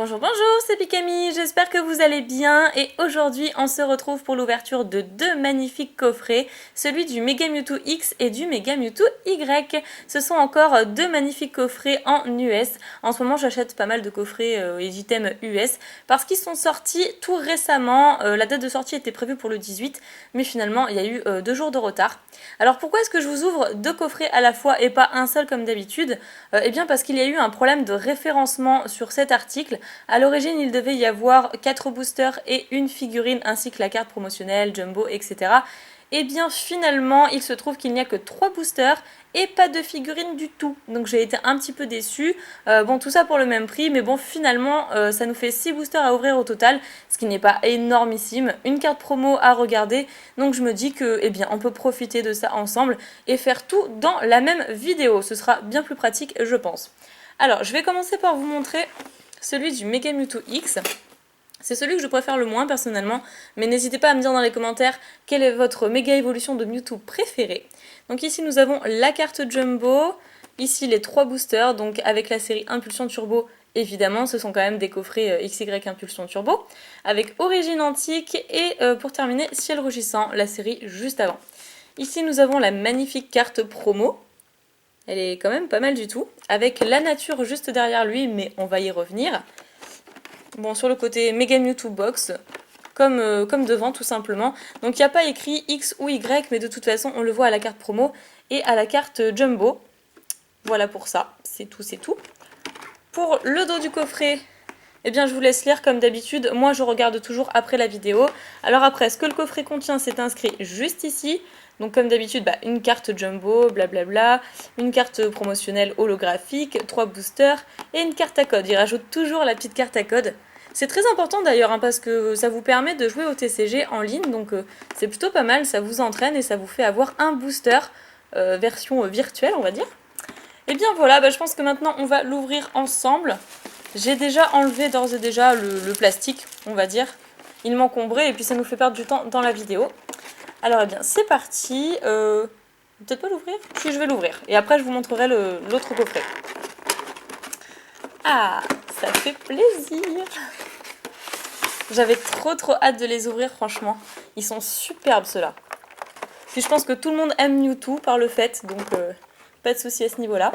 Bonjour, bonjour, c'est Pikami, j'espère que vous allez bien et aujourd'hui on se retrouve pour l'ouverture de deux magnifiques coffrets, celui du Mega Mewtwo X et du Mega Mewtwo Y. Ce sont encore deux magnifiques coffrets en US. En ce moment j'achète pas mal de coffrets et d'items US parce qu'ils sont sortis tout récemment. La date de sortie était prévue pour le 18 mais finalement il y a eu 2 jours de retard. Alors pourquoi est-ce que je vous ouvre deux coffrets à la fois et pas un seul comme d'habitude? Eh bien parce qu'il y a eu un problème de référencement sur cet article. A l'origine, il devait y avoir 4 boosters et une figurine ainsi que la carte promotionnelle, jumbo, etc. Et bien finalement, il se trouve qu'il n'y a que 3 boosters et pas de figurines du tout. Donc j'ai été un petit peu déçue. Bon, tout ça pour le même prix, mais bon, finalement, ça nous fait 6 boosters à ouvrir au total, ce qui n'est pas énormissime. Une carte promo à regarder, donc je me dis que, eh bien, on peut profiter de ça ensemble et faire tout dans la même vidéo. Ce sera bien plus pratique, je pense. Alors, je vais commencer par vous montrer celui du Mega Mewtwo X. C'est celui que je préfère le moins personnellement, mais n'hésitez pas à me dire dans les commentaires quelle est votre méga évolution de Mewtwo préférée. Donc ici nous avons la carte Jumbo, ici les 3 boosters, donc avec la série Impulsion Turbo, évidemment ce sont quand même des coffrets XY Impulsion Turbo, avec Origine Antique et pour terminer Ciel Rougissant, la série juste avant. Ici nous avons la magnifique carte promo. Elle est quand même pas mal du tout, avec la nature juste derrière lui, mais on va y revenir. Bon, sur le côté Mega Mewtwo Box, comme devant tout simplement. Donc il n'y a pas écrit X ou Y, mais de toute façon on le voit à la carte promo et à la carte Jumbo. Voilà pour ça, c'est tout, c'est tout. Pour le dos du coffret, eh bien je vous laisse lire comme d'habitude, moi je regarde toujours après la vidéo. Alors après, ce que le coffret contient, c'est inscrit juste ici. Donc comme d'habitude, une carte jumbo, blablabla, une carte promotionnelle holographique, 3 boosters et une carte à code. Il rajoute toujours la petite carte à code. C'est très important d'ailleurs parce que ça vous permet de jouer au TCG en ligne, donc c'est plutôt pas mal, ça vous entraîne et ça vous fait avoir un booster version virtuelle on va dire. Et bien voilà, je pense que maintenant on va l'ouvrir ensemble. J'ai déjà enlevé d'ores et déjà le plastique, on va dire. Il m'encombrait et puis ça nous fait perdre du temps dans la vidéo. Alors, eh bien, c'est parti. Peut-être pas l'ouvrir? Si, je vais l'ouvrir. Et après, je vous montrerai l'autre coffret. Ah, ça fait plaisir. J'avais trop hâte de les ouvrir, franchement. Ils sont superbes, ceux-là. Puis je pense que tout le monde aime Mewtwo par le fait, donc pas de souci à ce niveau-là.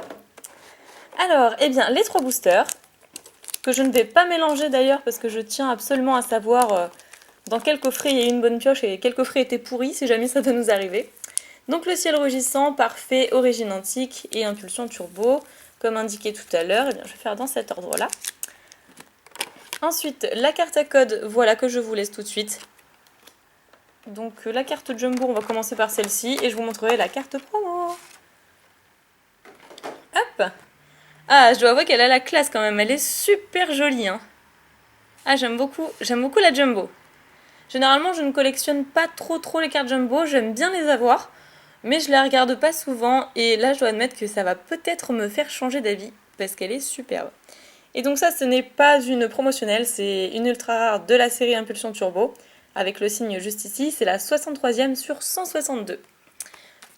Alors, eh bien, les 3 boosters, que je ne vais pas mélanger d'ailleurs, parce que je tiens absolument à savoir... dans quel coffret il y a eu une bonne pioche et quel coffret était pourri si jamais ça doit nous arriver. Donc le ciel rougissant, parfait, origine antique et impulsion turbo. Comme indiqué tout à l'heure, je vais faire dans cet ordre-là. Ensuite, la carte à code, voilà que je vous laisse tout de suite. Donc la carte jumbo, on va commencer par celle-ci et je vous montrerai la carte promo. Hop! Ah, je dois avouer qu'elle a la classe quand même, elle est super jolie. Hein. Ah, j'aime beaucoup la jumbo. Généralement, je ne collectionne pas trop les cartes jumbo, j'aime bien les avoir, mais je les regarde pas souvent, et là, je dois admettre que ça va peut-être me faire changer d'avis, parce qu'elle est superbe. Et donc ça, ce n'est pas une promotionnelle, c'est une ultra rare de la série Impulsion Turbo, avec le signe juste ici, c'est la 63e sur 162.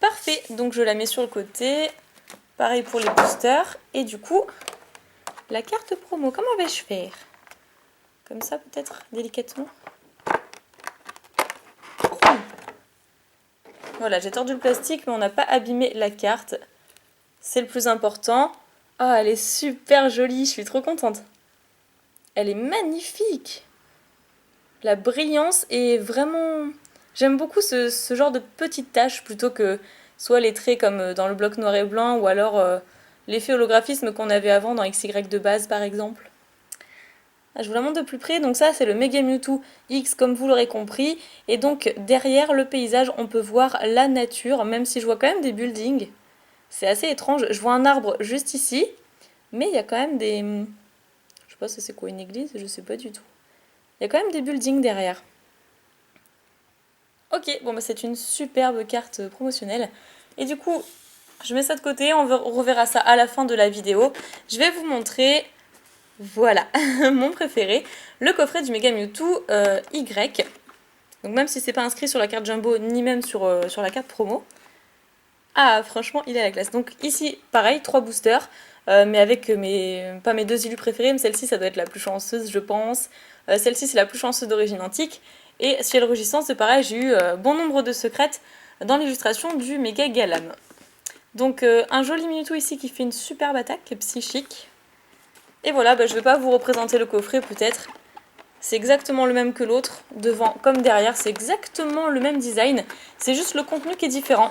Parfait, donc je la mets sur le côté, pareil pour les boosters, et du coup, la carte promo, comment vais-je faire? Comme ça peut-être, délicatement. Voilà, j'ai tordu le plastique, mais on n'a pas abîmé la carte. C'est le plus important. Oh, elle est super jolie, je suis trop contente. Elle est magnifique. La brillance est vraiment... J'aime beaucoup ce genre de petites taches, plutôt que soit les traits comme dans le bloc noir et blanc, ou alors l'effet holographisme qu'on avait avant dans XY de base, par exemple. Je vous la montre de plus près, donc ça c'est le Mega Mewtwo X comme vous l'aurez compris, et donc derrière le paysage on peut voir la nature, même si je vois quand même des buildings, c'est assez étrange, je vois un arbre juste ici, mais il y a quand même des... Je sais pas si c'est quoi une église, je sais pas du tout. Il y a quand même des buildings derrière. Ok, bon c'est une superbe carte promotionnelle, et du coup je mets ça de côté, on reverra ça à la fin de la vidéo. Je vais vous montrer... Voilà, mon préféré, le coffret du Mega Mewtwo Y. Donc même si c'est pas inscrit sur la carte Jumbo, ni même sur la carte promo. Ah, franchement, il est à la classe. Donc ici, pareil, 3 boosters. mais avec pas mes deux illus préférés, mais celle-ci ça doit être la plus chanceuse je pense. Celle-ci c'est la plus chanceuse d'origine antique. Et Ciel Rugissant, c'est pareil, j'ai eu bon nombre de secrètes dans l'illustration du Méga Galam. Donc un joli Mewtwo ici qui fait une superbe attaque psychique. Et voilà, je ne vais pas vous représenter le coffret peut-être. C'est exactement le même que l'autre, devant comme derrière, c'est exactement le même design. C'est juste le contenu qui est différent.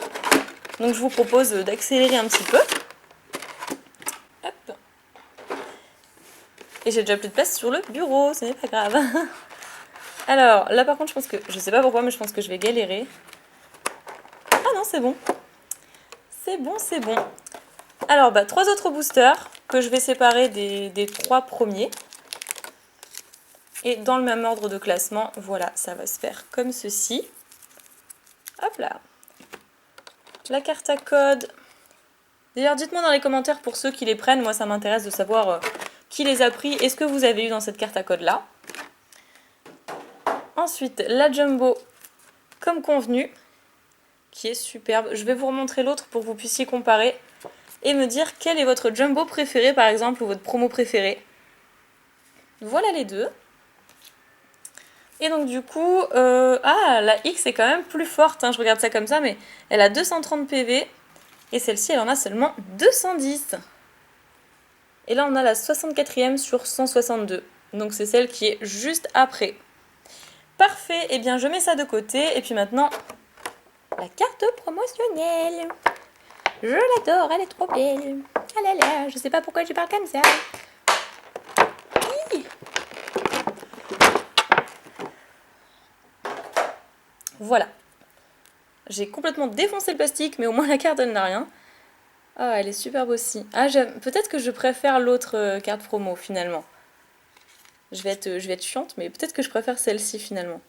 Donc je vous propose d'accélérer un petit peu. Hop. Et j'ai déjà plus de place sur le bureau, ce n'est pas grave. Alors là par contre je sais pas pourquoi mais je pense que je vais galérer. Ah non c'est bon. C'est bon, c'est bon. Alors 3 autres boosters que je vais séparer des 3 premiers. Et dans le même ordre de classement, voilà, ça va se faire comme ceci. Hop là. La carte à code. D'ailleurs, dites-moi dans les commentaires pour ceux qui les prennent. Moi, ça m'intéresse de savoir qui les a pris et ce que vous avez eu dans cette carte à code-là. Ensuite, la Jumbo, comme convenu, qui est superbe. Je vais vous remontrer l'autre pour que vous puissiez comparer et me dire quel est votre Jumbo préféré, par exemple, ou votre promo préféré. Voilà les deux. Et donc du coup, la X est quand même plus forte, hein, je regarde ça comme ça, mais elle a 230 PV, et celle-ci elle en a seulement 210. Et là on a la 64e sur 162, donc c'est celle qui est juste après. Parfait, et bien je mets ça de côté, et puis maintenant, la carte promotionnelle. Je l'adore, elle est trop belle. Ah là là, je sais pas pourquoi je parle comme ça. Voilà. J'ai complètement défoncé le plastique, mais au moins la carte elle n'a rien. Ah, elle est superbe aussi. Ah, peut-être que je préfère l'autre carte promo finalement. Je vais être chiante, mais peut-être que je préfère celle-ci finalement.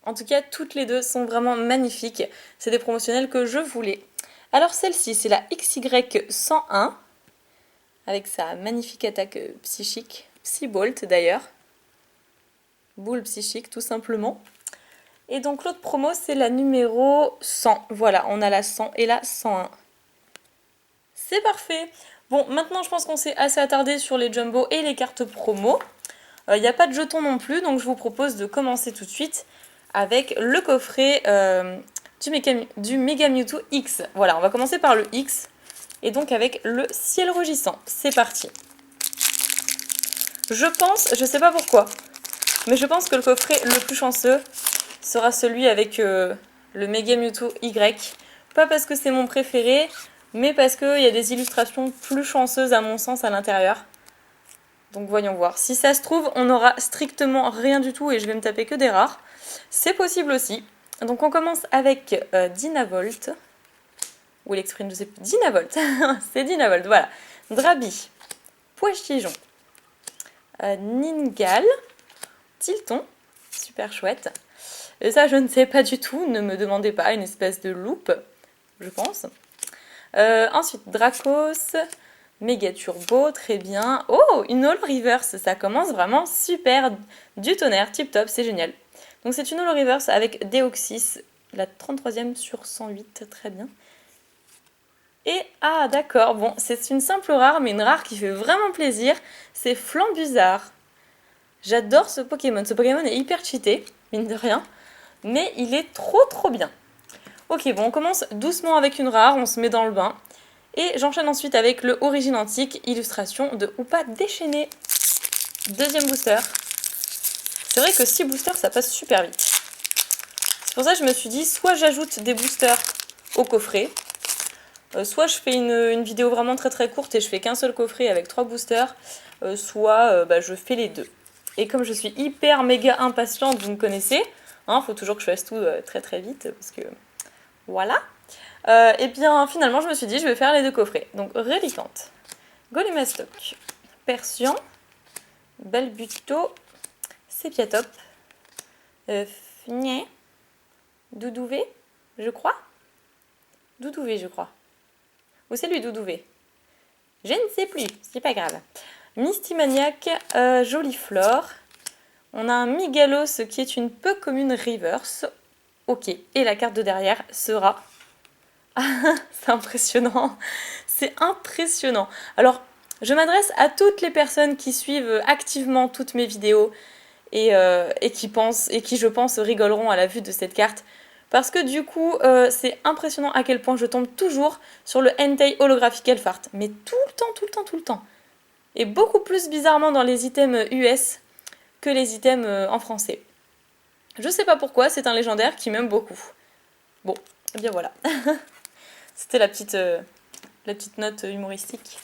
En tout cas, toutes les deux sont vraiment magnifiques. C'est des promotionnels que je voulais. Alors celle-ci, c'est la XY101, avec sa magnifique attaque psychique. Psybolt d'ailleurs. Boule psychique tout simplement. Et donc l'autre promo, c'est la numéro 100. Voilà, on a la 100 et la 101. C'est parfait. Bon, maintenant je pense qu'on s'est assez attardé sur les jumbo et les cartes promo. Il n'y a pas de jetons non plus, donc je vous propose de commencer tout de suite avec le coffret du Mega Mewtwo X. Voilà, on va commencer par le X, et donc avec le Ciel Rugissant. C'est parti. Je pense, je sais pas pourquoi, mais je pense que le coffret le plus chanceux sera celui avec le Mega Mewtwo Y. Pas parce que c'est mon préféré, mais parce qu'il y a des illustrations plus chanceuses à mon sens à l'intérieur. Donc voyons voir. Si ça se trouve, on n'aura strictement rien du tout et je vais me taper que des rares. C'est possible aussi. Donc on commence avec Dynavolt. Ou l'exprime, je sais plus. Dynavolt. C'est Dynavolt, voilà. Drabi. Poichigeon. Ningal. Tilton. Super chouette. Et ça, je ne sais pas du tout. Ne me demandez pas. Une espèce de loupe, je pense. Ensuite, Dracos. Méga Turbo, très bien. Oh, une Holo Reverse, ça commence vraiment super. Du tonnerre, tip top, c'est génial. Donc c'est une Holo Reverse avec Deoxys, la 33e sur 108, très bien. Et, ah d'accord, bon, c'est une simple rare, mais une rare qui fait vraiment plaisir, c'est Flambuzard. J'adore ce Pokémon est hyper cheaté, mine de rien, mais il est trop bien. Ok, bon, on commence doucement avec une rare, on se met dans le bain. Et j'enchaîne ensuite avec le Origine Antique, illustration de Hoopa déchaîné. Deuxième booster. C'est vrai que 6 boosters, ça passe super vite. C'est pour ça que je me suis dit, soit j'ajoute des boosters au coffret, soit je fais une vidéo vraiment très courte et je fais qu'un seul coffret avec 3 boosters, soit je fais les deux. Et comme je suis hyper méga impatiente, vous me connaissez, hein, faut toujours que je fasse tout très vite, parce que voilà. Et bien finalement je me suis dit je vais faire les deux coffrets. Donc Relicante, Golemastok, Persian, Balbuto, Sepiatop, Fnier, Doudouvé, je crois. Doudouvé je crois. Ou c'est lui Doudouvé. Je ne sais plus, c'est pas grave. Mystymaniac, Joliflore. On a un Migalos qui est une peu commune reverse. Ok, et la carte de derrière sera C'est impressionnant. C'est impressionnant. Alors, je m'adresse à toutes les personnes qui suivent activement toutes mes vidéos et qui pensent, et qui, je pense, rigoleront à la vue de cette carte. Parce que du coup, c'est impressionnant à quel point je tombe toujours sur le Entei holographique Elfart. Mais tout le temps, tout le temps, tout le temps. Et beaucoup plus bizarrement dans les items US que les items en français. Je sais pas pourquoi, c'est un légendaire qui m'aime beaucoup. Bon, et bien voilà. C'était la petite note humoristique.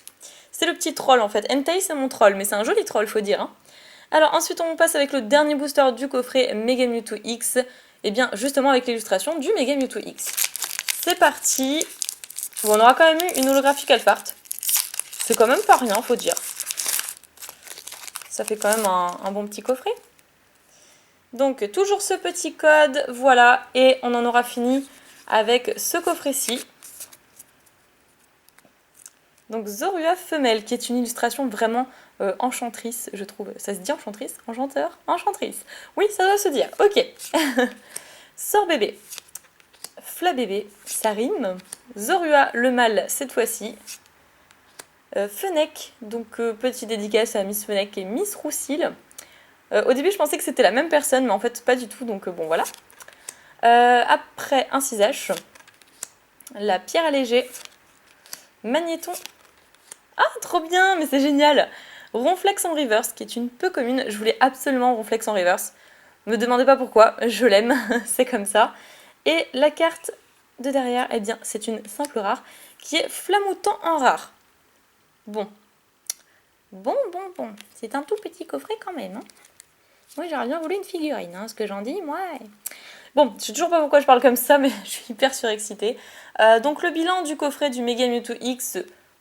C'est le petit troll en fait. Entei c'est mon troll, mais c'est un joli troll, faut dire. Hein. Alors ensuite on passe avec le dernier booster du coffret Mega Mewtwo X. Et bien justement avec l'illustration du Mega Mewtwo X. C'est parti. Bon, on aura quand même eu une holographique Alphart. C'est quand même pas rien, faut dire. Ça fait quand même un bon petit coffret. Donc toujours ce petit code, voilà, et on en aura fini avec ce coffret-ci. Donc Zorua femelle, qui est une illustration vraiment enchantrice, je trouve. Ça se dit enchantrice? Enchanteur? Enchantrice. Oui, ça doit se dire. Ok. Sort bébé. Fla bébé, ça rime. Zorua le mâle cette fois-ci. Fennec, donc petite dédicace à Miss Fennec et Miss Roussil. Au début, je pensais que c'était la même personne, mais en fait, pas du tout, donc bon, voilà. Après, un 6H. La pierre allégée. Magnéton. Ah, trop bien, mais c'est génial. Ronflex en reverse, qui est une peu commune. Je voulais absolument Ronflex en reverse. Me demandez pas pourquoi, je l'aime, c'est comme ça. Et la carte de derrière, eh bien, c'est une simple rare, qui est Flamoutant en rare. Bon. Bon. C'est un tout petit coffret quand même, hein. Oui, j'aurais bien voulu une figurine, hein, ce que j'en dis, moi. Bon, je sais toujours pas pourquoi je parle comme ça, mais je suis hyper surexcitée. Donc le bilan du coffret du Mega Mewtwo X,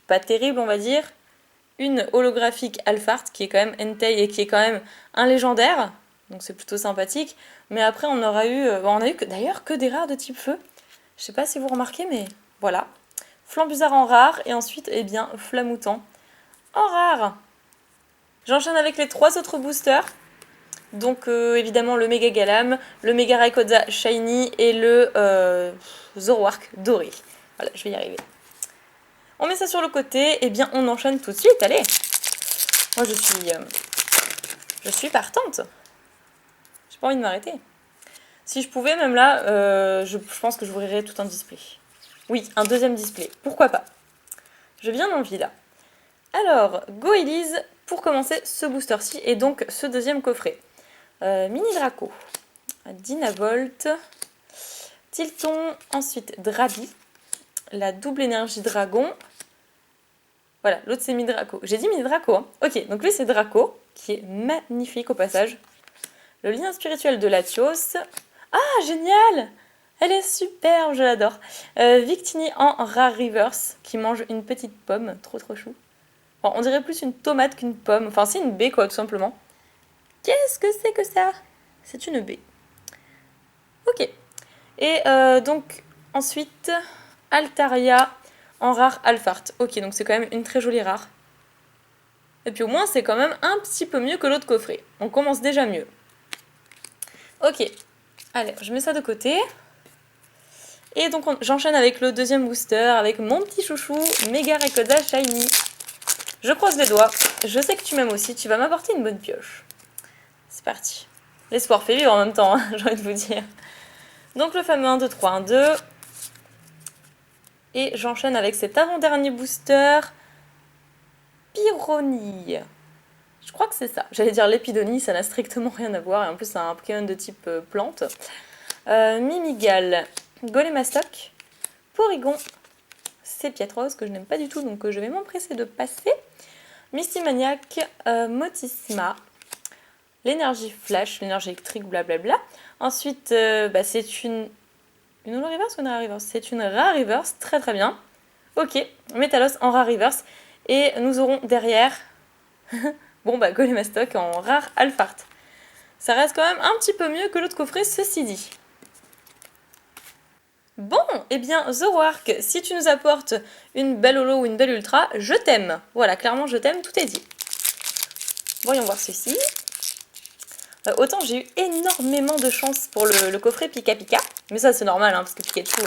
pas terrible on va dire. Une holographique Alphart qui est quand même Entei et qui est quand même un légendaire. Donc c'est plutôt sympathique. Mais après on aura eu, on a eu d'ailleurs que des rares de type feu. Je sais pas si vous remarquez, mais voilà. Flambuzard en rare et ensuite, eh bien, Flamoutant en rare. J'enchaîne avec les 3 autres boosters. Donc évidemment le Mega Galam, le Mega Rayquaza Shiny et le Zoroark doré. Voilà, je vais y arriver. On met ça sur le côté, et bien on enchaîne tout de suite, allez. Moi je suis partante. J'ai pas envie de m'arrêter. Si je pouvais, même là, je pense que j'ouvrirais tout un display. Oui, un deuxième display, pourquoi pas. J'ai bien envie là. Alors, go Elise, pour commencer ce booster-ci, et donc ce deuxième coffret. Mini Draco, Dynavolt, Tilton, ensuite Drabi, la double énergie dragon. Voilà, l'autre c'est Mini Draco. J'ai dit Mini Draco, hein. Ok, donc lui c'est Draco, qui est magnifique au passage. Le lien spirituel de Latios. Ah, génial! Elle est superbe, je l'adore. Victini en Rare Reverse, qui mange une petite pomme, trop chou. Bon, on dirait plus une tomate qu'une pomme, enfin c'est une baie quoi, tout simplement. Qu'est-ce que c'est que ça? C'est une baie. Ok. Et donc, ensuite, Altaria en rare Alphart. Ok, donc c'est quand même une très jolie rare. Et puis au moins, c'est quand même un petit peu mieux que l'autre coffret. On commence déjà mieux. Ok. Allez, je mets ça de côté. Et donc, j'enchaîne avec le deuxième booster, avec mon petit chouchou, Mega Rayquaza Shiny. Je croise les doigts. Je sais que tu m'aimes aussi. Tu vas m'apporter une bonne pioche. C'est parti. L'espoir fait vivre en même temps, hein, j'ai envie de vous dire. Donc le fameux 1, 2, 3, 1, 2. Et j'enchaîne avec cet avant-dernier booster. Pyronie. Je crois que c'est ça. J'allais dire l'épidonie, ça n'a strictement rien à voir. Et en plus, c'est un Pokémon de type plante. Mimigal. Golémastoc. Porygon. Sépiatrose, que je n'aime pas du tout, donc je vais m'empresser de passer. Mystimaniac. Motisma. L'énergie flash, l'énergie électrique, blablabla. Ensuite, c'est une holo reverse ou une rare reverse? C'est une rare reverse, très très bien. Ok, Métalos en rare reverse. Et nous aurons derrière, Golémastoc en rare Alphart. Ça reste quand même un petit peu mieux que l'autre coffret, ceci dit. Bon, eh bien, Zoroark, si tu nous apportes une belle holo ou une belle ultra, je t'aime. Voilà, clairement, je t'aime, tout est dit. Voyons voir ceci. Autant j'ai eu énormément de chance pour le coffret Pika Pika, mais ça c'est normal, hein, parce que Pikachu,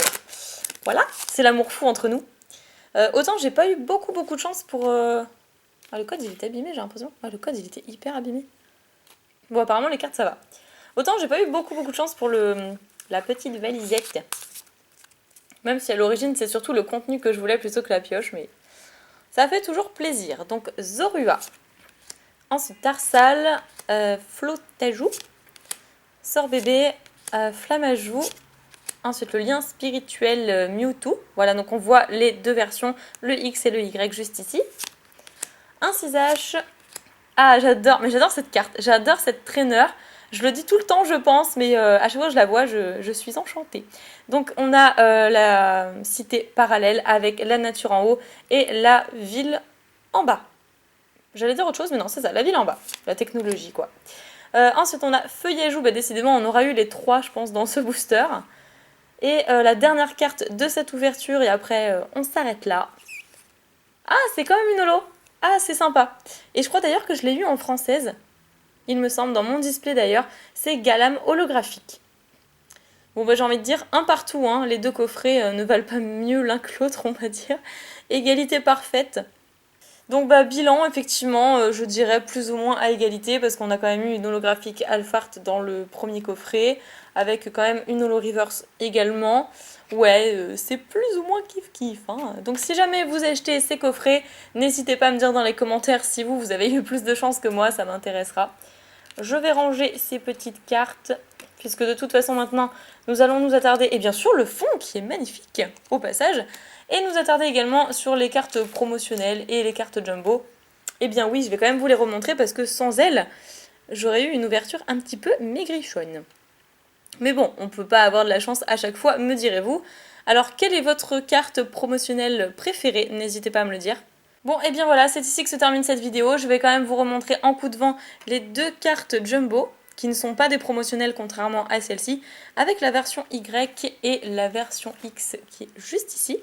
Voilà, c'est l'amour fou entre nous. Autant j'ai pas eu beaucoup de chance pour... Ah, le code il était abîmé, j'ai l'impression. Ah, le code il était hyper abîmé. Bon, apparemment les cartes ça va. Autant j'ai pas eu beaucoup de chance pour la petite valisette. Même si à l'origine c'est surtout le contenu que je voulais plutôt que la pioche, mais ça fait toujours plaisir. Donc Zorua. Ensuite Tarsal, Flotajou, Sort Bébé, Flamajou. Ensuite le lien spirituel Mewtwo. Voilà, donc on voit les deux versions, le X et le Y juste ici. Un 6H. Ah, j'adore, mais j'adore cette carte. J'adore cette traîneur. Je le dis tout le temps, je pense, mais à chaque fois que je la vois, je suis enchantée. Donc on a la cité parallèle avec la nature en haut et la ville en bas. J'allais dire autre chose, mais non, c'est ça, la ville en bas. La technologie, quoi. Ensuite, on a Feuillajou. Bah, décidément, on aura eu les 3, je pense, dans ce booster. Et la dernière carte de cette ouverture, et après, on s'arrête là. Ah, c'est quand même une holo. Ah, c'est sympa. Et je crois d'ailleurs que je l'ai eu en française. Il me semble, dans mon display d'ailleurs. C'est Galam holographique. Bon, bah, j'ai envie de dire un partout, hein. Les deux coffrets ne valent pas mieux l'un que l'autre, on va dire. Égalité parfaite. Donc bah bilan, effectivement, je dirais plus ou moins à égalité parce qu'on a quand même eu une holographique Alphard dans le premier coffret, avec quand même une holo reverse également. Ouais, c'est plus ou moins kiff-kiff. Hein. Donc si jamais vous achetez ces coffrets, n'hésitez pas à me dire dans les commentaires si vous avez eu plus de chance que moi, ça m'intéressera. Je vais ranger ces petites cartes, puisque de toute façon maintenant, nous allons nous attarder, et bien sûr le fond qui est magnifique au passage, et nous attarder également sur les cartes promotionnelles et les cartes jumbo. Eh bien oui, je vais quand même vous les remontrer parce que sans elles, j'aurais eu une ouverture un petit peu maigrichonne. Mais bon, on ne peut pas avoir de la chance à chaque fois, me direz-vous. Alors, quelle est votre carte promotionnelle préférée? N'hésitez pas à me le dire. Bon, et bien voilà, c'est ici que se termine cette vidéo. Je vais quand même vous remontrer en coup de vent les deux cartes jumbo, qui ne sont pas des promotionnelles contrairement à celle-ci, avec la version Y et la version X qui est juste ici.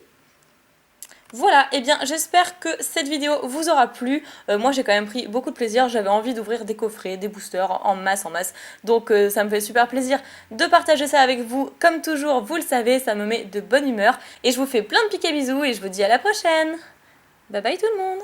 Voilà, et bien j'espère que cette vidéo vous aura plu. Moi j'ai quand même pris beaucoup de plaisir, j'avais envie d'ouvrir des coffrets, des boosters en masse. Donc ça me fait super plaisir de partager ça avec vous. Comme toujours, vous le savez, ça me met de bonne humeur. Et je vous fais plein de piquets bisous et je vous dis à la prochaine. Bye bye tout le monde.